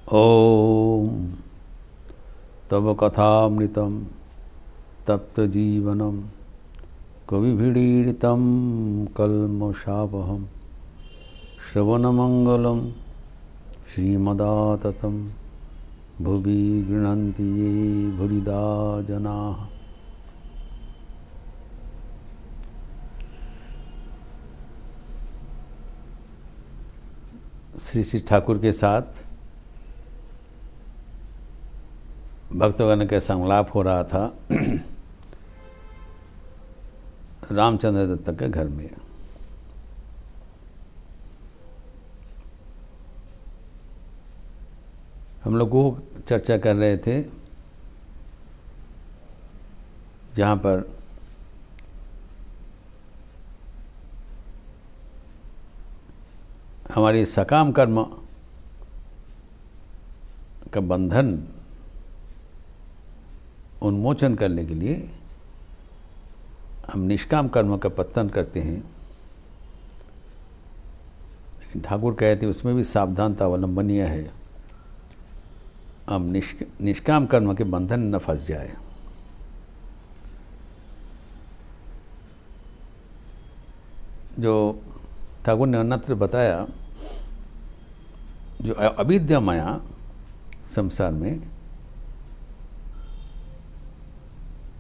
ॐ तव कथामृतं तप्तजीवनं कविभिरीडितं कल्मषापहं श्रवणमङ्गलं श्रीमदाततं भुवि गृह्णन्ति ये भुरिदा जनाः। श्री श्री ठाकुर के साथ भक्तगण के संलाप हो रहा था रामचंद्र दत्त के घर में। हम लोग वो चर्चा कर रहे थे जहाँ पर हमारी सकाम कर्म का बंधन उन्मोचन करने के लिए हम निष्काम कर्म का पतन करते हैं, लेकिन ठाकुर कहते हैं उसमें भी सावधानता अवलंबनीय है, हम निष्काम कर्म के बंधन न फंस जाए। जो ठाकुर ने अन्यत्र बताया, जो अविद्या माया संसार में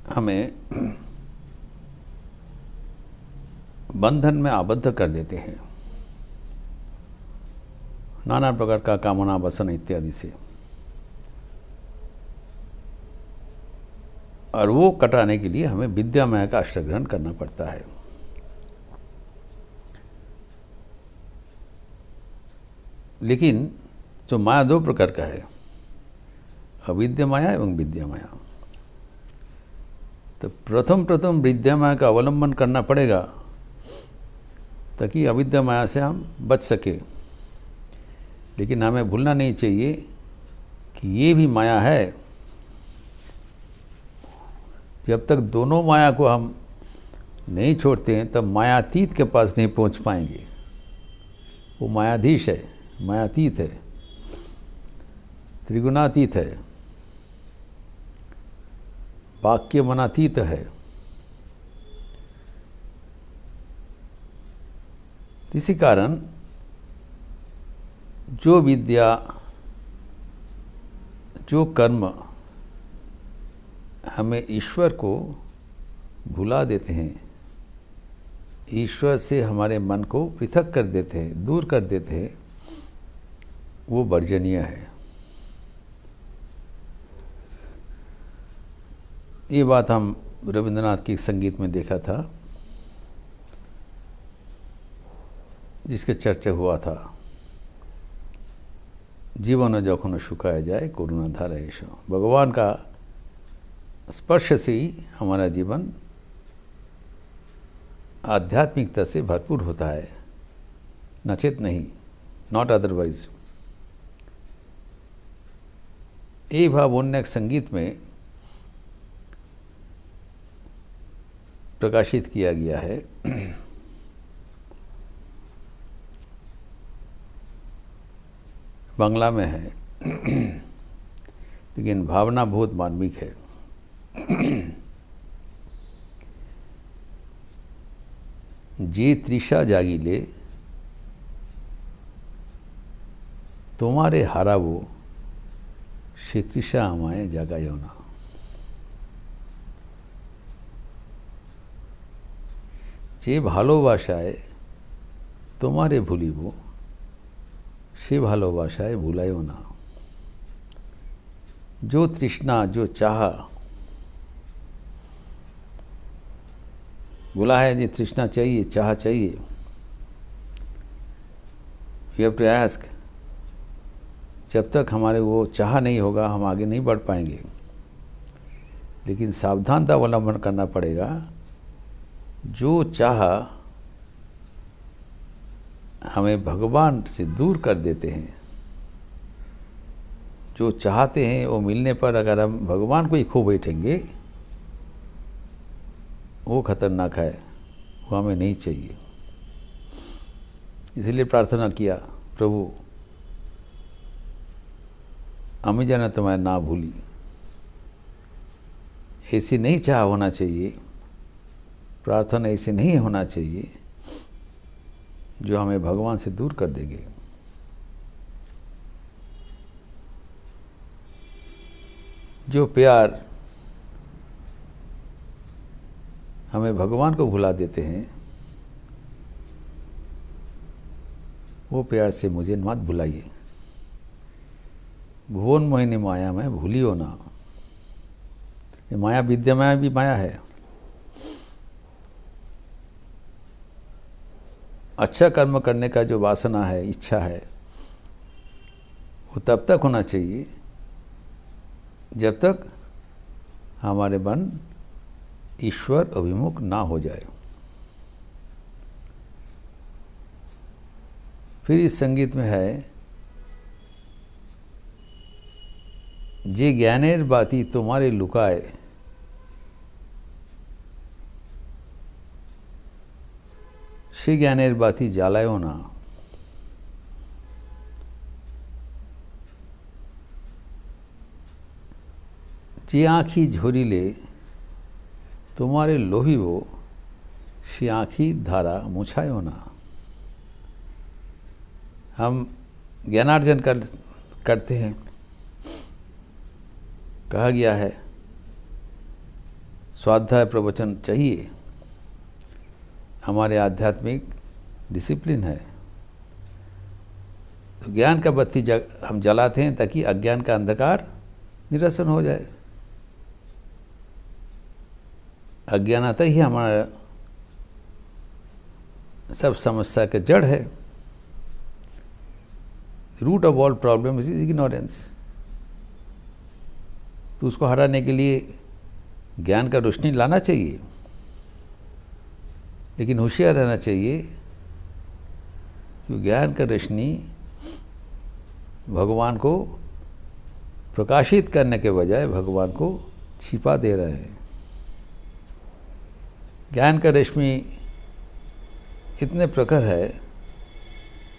हमें बंधन में आबद्ध कर देते हैं, नाना प्रकार का कामना वासना इत्यादि से, और वो कटाने के लिए हमें विद्या माया का आश्रय ग्रहण करना पड़ता है। लेकिन जो माया दो प्रकार का है, अविद्या माया एवं विद्या माया। तो प्रथम विद्या माया का अवलंबन करना पड़ेगा ताकि अविद्या माया से हम बच सके। लेकिन हमें भूलना नहीं चाहिए कि ये भी माया है। जब तक दोनों माया को हम नहीं छोड़ते हैं तब मायातीत के पास नहीं पहुंच पाएंगे। वो मायाधीश है, मायातीत है, त्रिगुणातीत है, वाक्य मनातीत है। इसी कारण जो विद्या, जो कर्म हमें ईश्वर को भुला देते हैं, ईश्वर से हमारे मन को पृथक कर देते हैं, दूर कर देते हैं, वो वर्जनीय है। ये बात हम रविंद्रनाथ के संगीत में देखा था, जिसके चर्चा हुआ था, जीवन जखन शुकाया जाए करुणा धारा ऐश। भगवान का स्पर्श से ही हमारा जीवन आध्यात्मिकता से भरपूर होता है, नचेत नहीं, नॉट अदरवाइज। ये भावोन्नय संगीत में प्रकाशित किया गया है। बांग्ला में है, लेकिन भावना बहुत मार्मिक है। जे तृषा जागिले तुम्हारे हाराबो से तृषा আমায় জাগায়ও না। যে ভালোবাসায় তোমারে ভুলিব সে ভালোবাসায় ভুলায়ও না। जो तृष्णा, जो चाह, बोला है जी तृष्णा चाहिए, चाह चाहिए। You have to ask. जब तक हमारे वो चाह नहीं होगा हम आगे नहीं बढ़ पाएंगे। लेकिन सावधानता अवलंबन करना पड़ेगा। जो चाह हमें भगवान से दूर कर देते हैं, जो चाहते हैं वो मिलने पर अगर हम भगवान को ही खो बैठेंगे, वो खतरनाक है, वो हमें नहीं चाहिए। इसलिए प्रार्थना किया, प्रभु अमी जाने तुम्हें ना भूली, ऐसी नहीं चाह होना चाहिए, प्रार्थना ऐसी नहीं होना चाहिए जो हमें भगवान से दूर कर देंगे। जो प्यार हमें भगवान को भुला देते हैं, वो प्यार से मुझे मत भुलाइए। भुवन मोहिनी माया में भूलियो ना। ये माया विद्या में भी माया है। अच्छा कर्म करने का जो वासना है, इच्छा है, वो तब तक होना चाहिए जब तक हमारे मन ईश्वर अभिमुख ना हो जाए। फिर इस संगीत में है, जे ज्ञानेर बाती तुम्हारे लुकाए, से ज्ञानेर बाती जालायो ना। जे आँखी झोरीले तुम्हारे लोहिवो, से आँखी धारा मुछायो ना। हम ज्ञानार्जन करते हैं। कहा गया है स्वाध्याय प्रवचन चाहिए, हमारे आध्यात्मिक डिसिप्लिन है। तो ज्ञान का बत्ती हम जलाते हैं ताकि अज्ञान का अंधकार निरसन हो जाए। अज्ञानता ही हमारा सब समस्या का जड़ है। Root of all problem is ignorance. तो उसको हटाने के लिए ज्ञान का रोशनी लाना चाहिए, लेकिन होशियार रहना चाहिए कि ज्ञान का रोशनी भगवान को प्रकाशित करने के बजाय भगवान को छिपा दे रहे हैं। ज्ञान का रश्मि इतने प्रखर है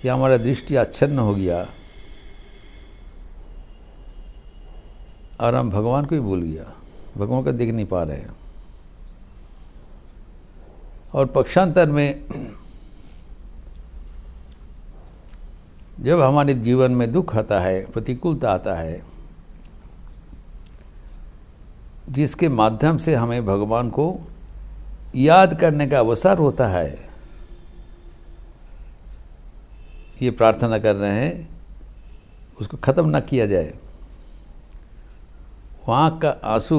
कि हमारा दृष्टि आच्छन्न हो गया और हम भगवान को ही भूल गया, भगवान को देख नहीं पा रहे हैं। और पक्षांतर में जब हमारे जीवन में दुख आता है, प्रतिकूलता आता है, जिसके माध्यम से हमें भगवान को याद करने का अवसर होता है, ये प्रार्थना कर रहे हैं उसको ख़त्म ना किया जाए। आँख का आंसू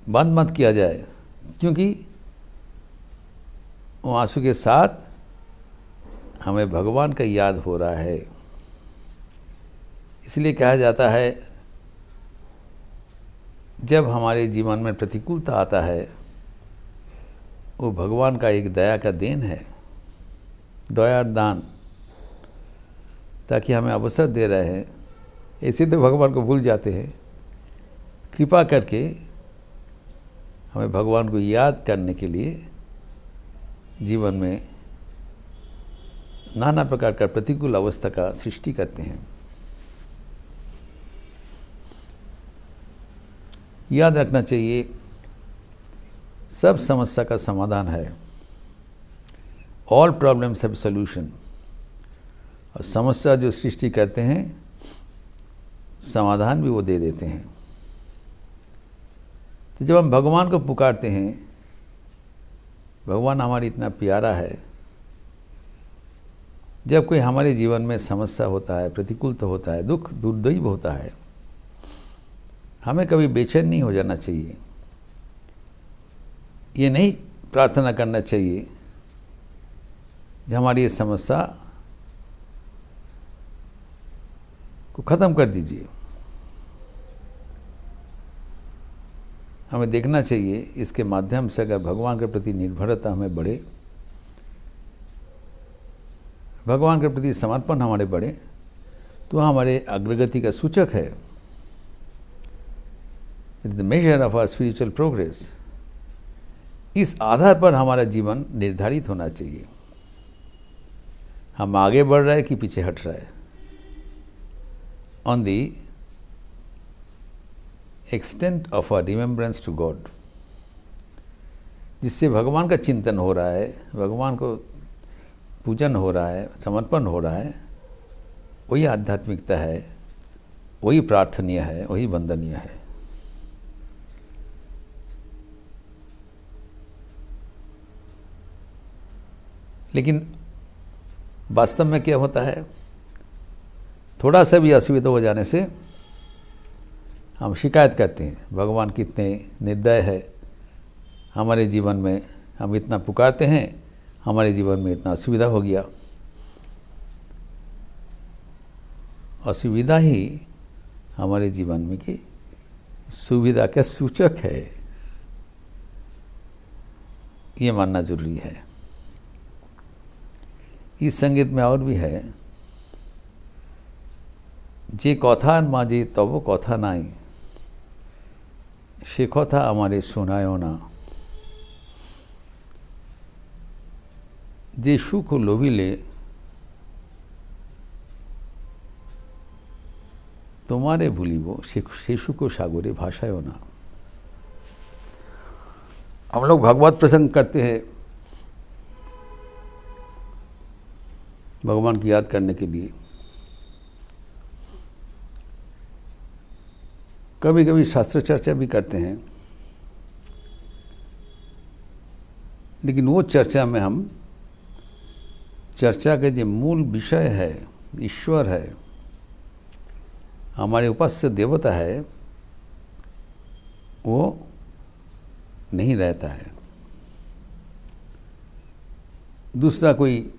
बंद मत किया जाए, क्योंकि वो आंसू के साथ हमें भगवान का याद हो रहा है। इसलिए कहा जाता है जब हमारे जीवन में प्रतिकूलता आता है, वो भगवान का एक दया का देन है, दया दान, ताकि हमें अवसर दे रहे हैं। ऐसे तो भगवान को भूल जाते हैं। कृपा करके हमें भगवान को याद करने के लिए जीवन में नाना प्रकार का प्रतिकूल अवस्था का सृष्टि करते हैं। याद रखना चाहिए सब समस्या का समाधान है। All problems have solution. और समस्या जो सृष्टि करते हैं, समाधान भी वो दे देते हैं। तो जब हम भगवान को पुकारते हैं, भगवान हमारी इतना प्यारा है, जब कोई हमारे जीवन में समस्या होता है, प्रतिकूलता होता है, दुख दुर्दैव होता है, हमें कभी बेचैन नहीं हो जाना चाहिए। ये नहीं प्रार्थना करना चाहिए कि हमारी ये समस्या को ख़त्म कर दीजिए। हमें देखना चाहिए इसके माध्यम से अगर भगवान के प्रति निर्भरता हमें बढ़े, भगवान के प्रति समर्पण हमारे बढ़े, तो हमारे अग्रगति का सूचक है। It is the measure of our spiritual progress. इस आधार पर हमारा जीवन निर्धारित होना चाहिए। हम आगे बढ़ रहे हैं कि पीछे हट रहे हैं। on the extent of our remembrance to God, जिससे भगवान का चिंतन हो रहा है, भगवान को पूजन हो रहा है, समर्पण हो रहा है, वही आध्यात्मिकता है, वही प्रार्थनीय है, वही वंदनीय है। लेकिन वास्तव में क्या होता है, थोड़ा सा भी असुविधा हो जाने से हम शिकायत करते हैं, भगवान कितने निर्दय है हमारे जीवन में, हम इतना पुकारते हैं, हमारे जीवन में इतना असुविधा हो गया। असुविधा ही हमारे जीवन में की सुविधा का सूचक है, ये मानना जरूरी है। इस संगीत में और भी है, जे कथा माजे तब कथा नाई, से कथा हमारे सुनायो ना, जे सुख लोभिले तुम्हारे भूलिबो, से सुख सागरे भाषायो ना। हम लोग भगवत प्रसंग करते हैं भगवान की याद करने के लिए। कभी कभी शास्त्र चर्चा भी करते हैं, लेकिन वो चर्चा में हम चर्चा के जो मूल विषय है, ईश्वर है, हमारे उपास्य देवता है, वो नहीं रहता है। दूसरा कोई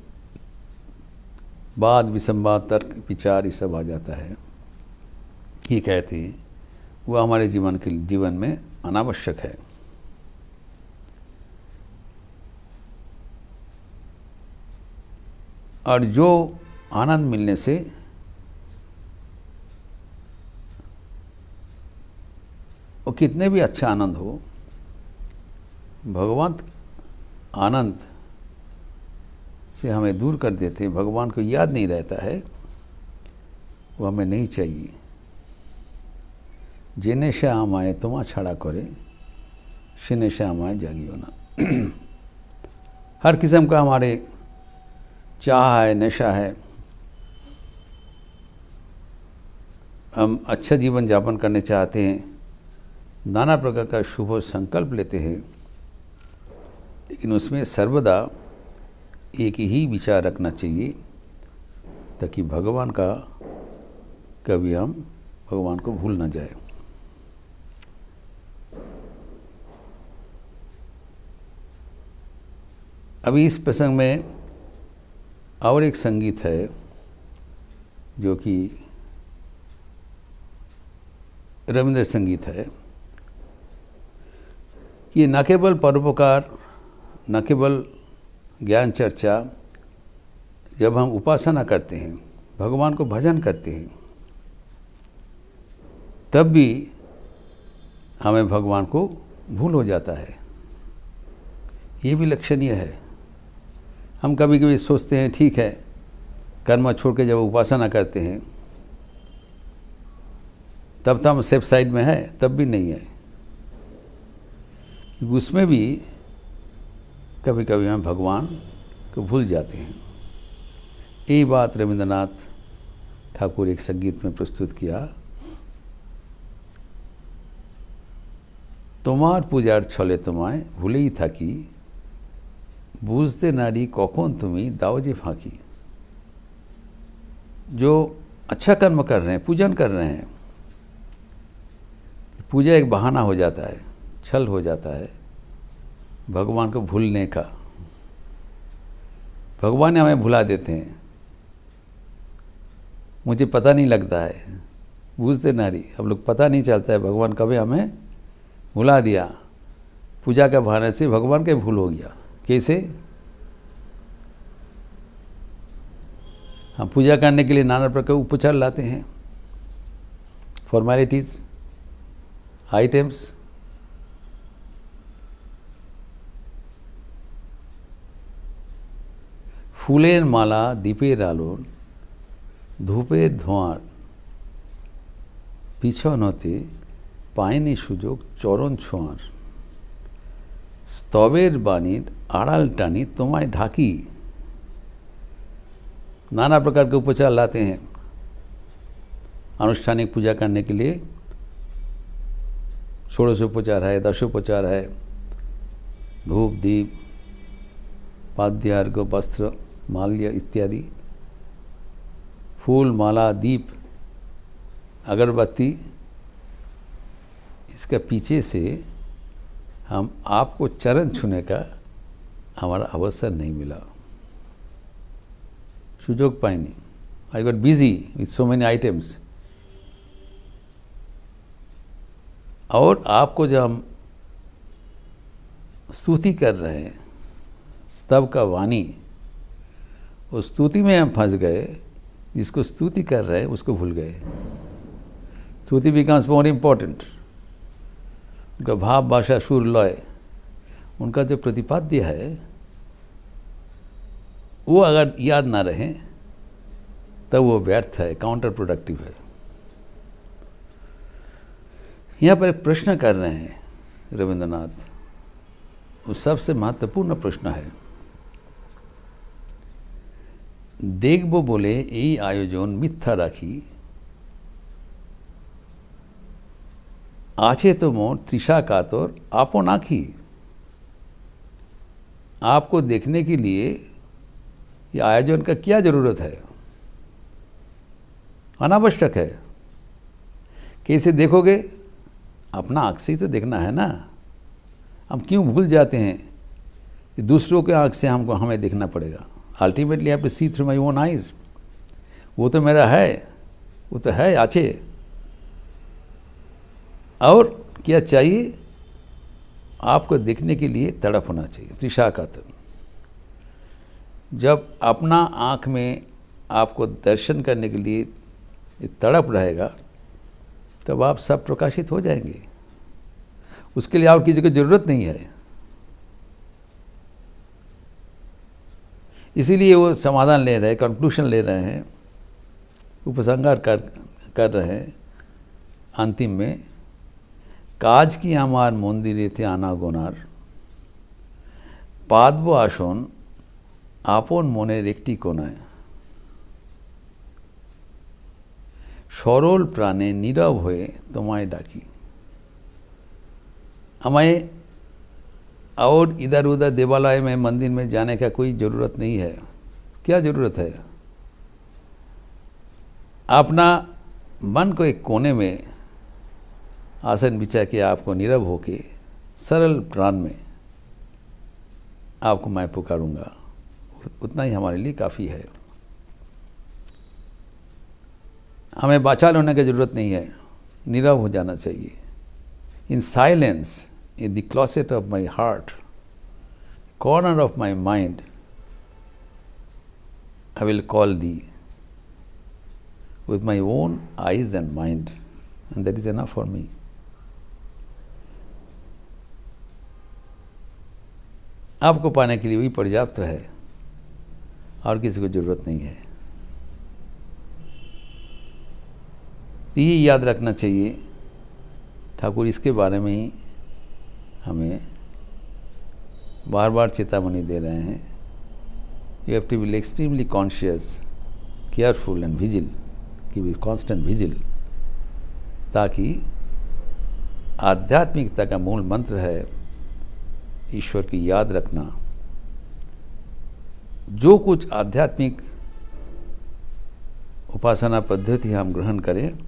वाद विसंवाद तर्क विचार ये सब आ जाता है। ये कहते हैं वो हमारे जीवन में अनावश्यक है। और जो आनंद मिलने से वो कितने भी अच्छा आनंद हो, भगवान आनंद से हमें दूर कर देते हैं, भगवान को याद नहीं रहता है, वो हमें नहीं चाहिए। जेने श्याम आए तुम्हा छड़ा करे, सिने श्याम आए जागियो ना। हर किस्म का हमारे चाह है, नशा है, हम अच्छा जीवन यापन करने चाहते हैं, नाना प्रकार का शुभ संकल्प लेते हैं, लेकिन उसमें सर्वदा एक ही विचार रखना चाहिए ताकि भगवान का कभी हम भगवान को भूल ना जाए। अभी इस प्रसंग में और एक संगीत है जो कि रविंद्र संगीत है कि न केवल परोपकार, न केवल ज्ञान चर्चा, जब हम उपासना करते हैं, भगवान को भजन करते हैं, तब भी हमें भगवान को भूल हो जाता है। ये भी लक्षणीय है। हम कभी कभी सोचते हैं ठीक है, कर्म छोड़ के जब उपासना करते हैं तब तो हम सेफ साइड में है, तब भी नहीं है। उसमें भी कभी कभी हम भगवान को भूल जाते हैं। यही बात रविंद्रनाथ ठाकुर एक संगीत में प्रस्तुत किया। तुम्हार पूजार छले तुम्हारे भूले ही था कि बुझते नारी कौन तुम्हें दावजे फांकी। जो अच्छा कर्म कर रहे हैं, पूजन कर रहे हैं, पूजा एक बहाना हो जाता है, छल हो जाता है भगवान को भूलने का। भगवान हमें भुला देते हैं, मुझे पता नहीं लगता है, बूझते नारी, हम लोग पता नहीं चलता है भगवान कभी हमें भुला दिया। पूजा के बहाने से भगवान का भूल हो गया। कैसे? हम पूजा करने के लिए नाना प्रकार उपचार लाते हैं, फॉर्मेलिटीज़, आइटम्स, फूलेर माला, दीपेर आलोर, धूपेर धोঁয়ার, পিছন হতে পায়নি সুযোগ চরণ ছোঁয়ার, স্তবের বাণীর आड़ाल टानी तुम्हारे ढाकी। नाना प्रकार के उपचार लाते हैं अनुष्ठानिक पूजा करने के लिए। षोडशोपचार है, दशोपचार है, धूप दीप पाद्य अर्घ्य वस्त्र माल्य इत्यादि, फूल माला दीप अगरबत्ती। इसका पीछे से हम आपको चरण छूने का हमारा अवसर नहीं मिला, सुजोग पाए नहीं। I got busy with so many items. और आपको जब हम स्तुति कर रहे हैं, स्तव का वाणी, उस स्तुति में हम फंस गए, जिसको स्तुति कर रहे हैं उसको भूल गए। स्तुति बिकम्स मोर इम्पोर्टेंट। उनका भाव भाषा सुर लय, उनका जो प्रतिपाद्य है वो अगर याद ना रहे तब वो व्यर्थ है, काउंटर प्रोडक्टिव है। यहाँ पर एक प्रश्न कर रहे हैं रविंद्रनाथ, वो सबसे महत्वपूर्ण प्रश्न है। देखबो बोले এই আয়োজন মিথ্যা রাখি, आछे तो मोर तृषा कातर आपन आँखी। आपको देखने के लिए ये आयोजन का क्या ज़रूरत है, अनावश्यक है। कैसे देखोगे, अपना आँख से ही तो देखना है ना। हम क्यों भूल जाते हैं कि दूसरों के आँख से हमें देखना पड़ेगा। Ultimately I have to see through my own eyes. वो तो मेरा है, वो तो है आछे। और क्या चाहिए, आपको देखने के लिए तड़प होना चाहिए, तृषा का। जब अपना आँख में आपको दर्शन करने के लिए तड़प रहेगा तब आप सब प्रकाशित हो जाएंगे। उसके लिए और किसी को ज़रूरत नहीं है। इसीलिए वो समाधान ले रहे हैं, कंक्लूशन ले रहे हैं, उपसंहार कर रहे हैं अंतिम में। काज की आमार मंदिरे थे आना गोनार, पादब आसन आपन मनेर एकटी कोनाय, सरल प्राणे नीरव हुए तुम्हारे डाकी। हमें और इधर उधर देवालय में मंदिर में जाने का कोई ज़रूरत नहीं है। क्या ज़रूरत है, अपना मन को एक कोने में आसन बिछा के आपको नीरव होके सरल प्राण में आपको मैं पुकारूंगा, उतना ही हमारे लिए काफ़ी है। हमें बाचाल होने की ज़रूरत नहीं है, नीरव हो जाना चाहिए। In silence, in the closet of my heart, corner of my mind, I will call thee with my own eyes and mind, and that is enough for me. आपको पाने के लिए वही पर्याप्त है, और किसी को ज़रूरत नहीं है। ये याद रखना चाहिए। ठाकुर इसके बारे में ही हमें बार बार चेतावनी दे रहे हैं। You have to be extremely conscious, careful and vigil, keep a constant vigil, ताकि आध्यात्मिकता का मूल मंत्र है ईश्वर की याद रखना। जो कुछ आध्यात्मिक उपासना पद्धति हम ग्रहण करें,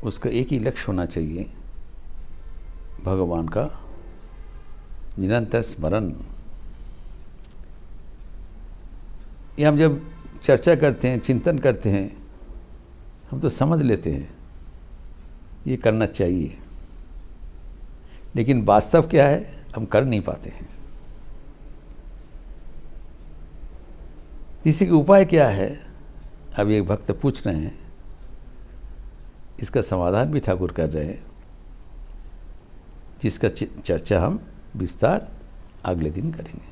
उसका एक ही लक्ष्य होना चाहिए, भगवान का निरंतर स्मरण। ये हम जब चर्चा करते हैं, चिंतन करते हैं, हम तो समझ लेते हैं ये करना चाहिए, लेकिन वास्तव क्या है हम कर नहीं पाते हैं। इसी का उपाय क्या है, अभी एक भक्त पूछ रहे हैं, इसका समाधान भी ठाकुर कर रहे हैं, जिसका चर्चा हम विस्तार अगले दिन करेंगे।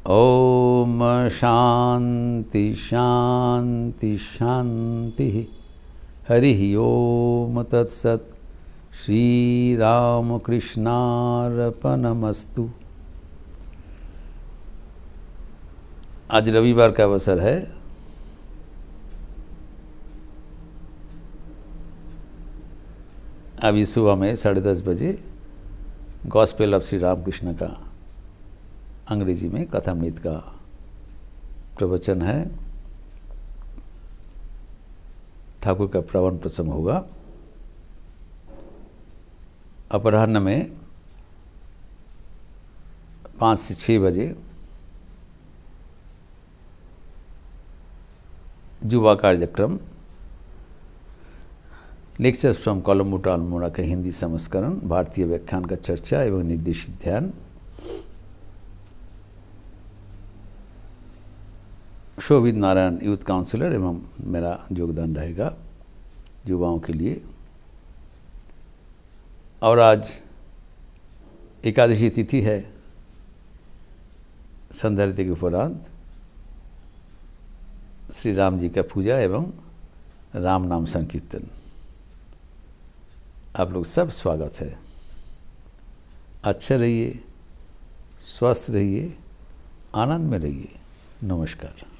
ओम शांति शांति शांति। हरि ओम तत्सत। श्री रामकृष्णार्पणमस्तु। आज रविवार का अवसर है। अभी सुबह में 10:30 बजे गॉस्पेल ऑफ श्री रामकृष्ण का अंग्रेजी में कथामृत का प्रवचन है। ठाकुर का प्रवचन प्रसंग होगा। अपराह्न में 5 से 6 बजे युवा कार्यक्रम lectures from Colombo to Almora का हिंदी संस्करण, भारतीय व्याख्यान का चर्चा एवं निर्देशित ध्यान, शोभित नारायण यूथ काउंसिलर एवं मेरा योगदान रहेगा युवाओं के लिए। और आज एकादशी तिथि है। संध्या के उपरांत श्री राम जी का पूजा एवं राम नाम संकीर्तन। आप लोग सब स्वागत है। अच्छे रहिए, स्वस्थ रहिए, आनंद में रहिए। नमस्कार।